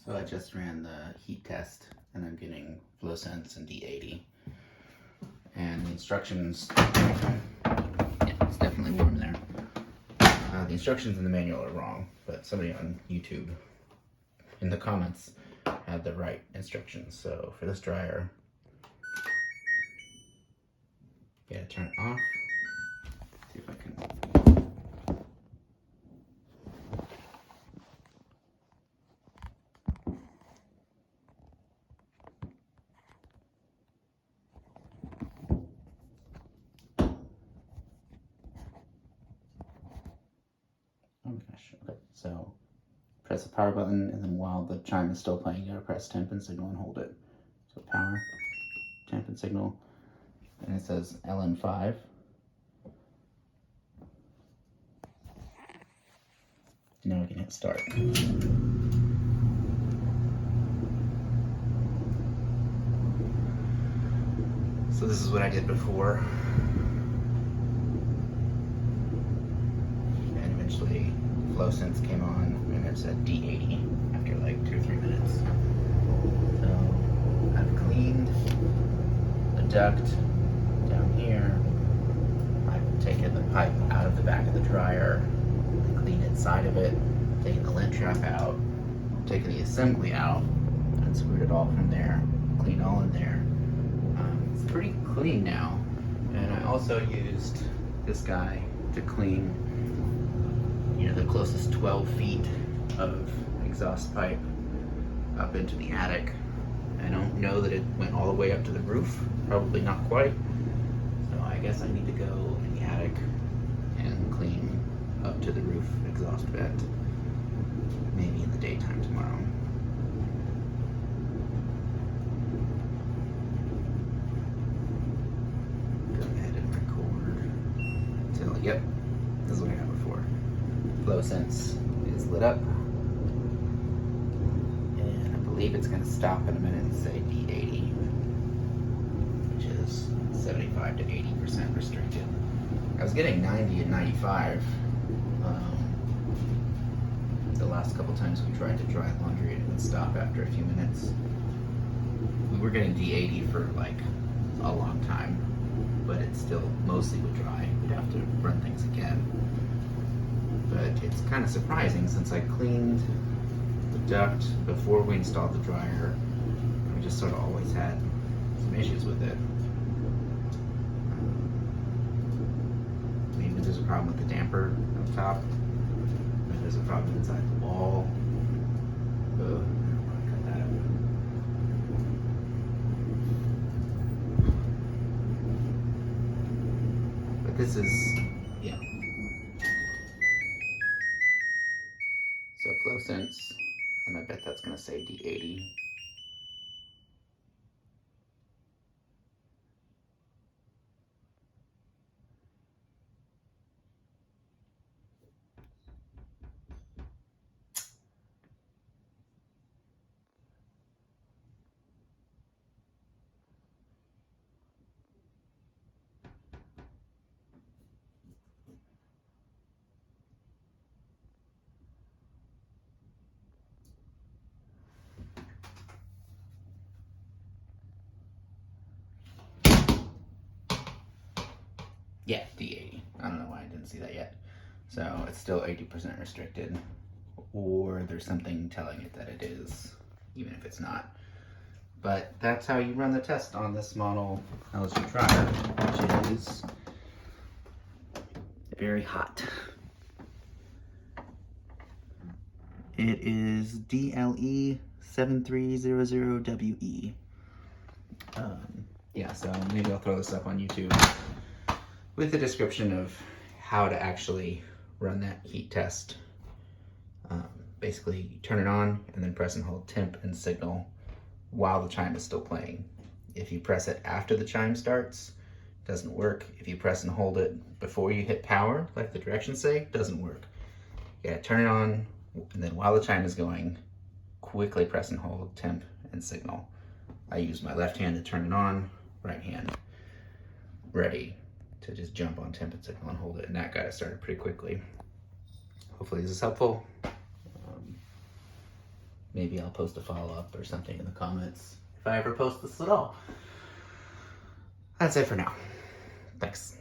So I just ran the heat test and I'm getting flow sense and D80. And the instructions, yeah, it's definitely warm there. The instructions in the manual are wrong, but somebody on YouTube in the comments had the right instructions. So for this dryer, you gotta turn it off. See if I can. Oh my gosh, okay, so press the power button, and then while the chime is still playing, you gotta press temp and signal and hold it. So power, temp and signal, and it says LN5. Now we can hit start. So this is what I did before. And eventually flow sense came on and it said D80 after like 2 or 3 minutes. So I've cleaned the duct down here. I've taken the pipe out of the back of the dryer, cleaned inside of it, taken the lint trap out, taken the assembly out, and screwed it all from there, cleaned all in there. It's pretty clean now. And I also used this guy to clean, you know, the closest 12 feet of exhaust pipe up into the attic. I don't know that it went all the way up to the roof, probably not quite. So I guess I need to go in the attic and clean up to the roof exhaust vent, maybe in the daytime tomorrow. Go ahead and record until, yep, this is what I got before. Flow sense is lit up, and I believe it's going to stop in a minute and say D80, which is 75 to 80% restricted. I was getting 90 and 95 the last couple times we tried to dry laundry, and it would stop after a few minutes. We were getting D80 for like a long time, but it still mostly would dry. We'd have to run things again. But it's kind of surprising since I cleaned the duct before we installed the dryer. We just sort of always had some issues with it. Maybe there's a problem with the damper up top. Maybe there's a problem inside the wall. Cut that out. But this is, yeah. So flow sense, and I bet that's going to say D80. Yeah, D80. I don't know why I didn't see that yet. So it's still 80% restricted, or there's something telling it that it is, even if it's not. But that's how you run the test on this model LG dryer, which is very hot. It is DLE7300WE. Yeah, so maybe I'll throw this up on YouTube with the description of how to actually run that heat test. Basically, you turn it on and then press and hold temp and signal while the chime is still playing. If you press it after the chime starts, it doesn't work. If you press and hold it before you hit power, like the directions say, it doesn't work. You gotta turn it on, and then while the chime is going, quickly press and hold temp and signal. I use my left hand to turn it on, right hand ready to just jump on temp and signal and hold it, and that got it started pretty quickly. Hopefully this is helpful. maybe I'll post a follow-up or something in the comments if I ever post this at all. That's it for now. Thanks.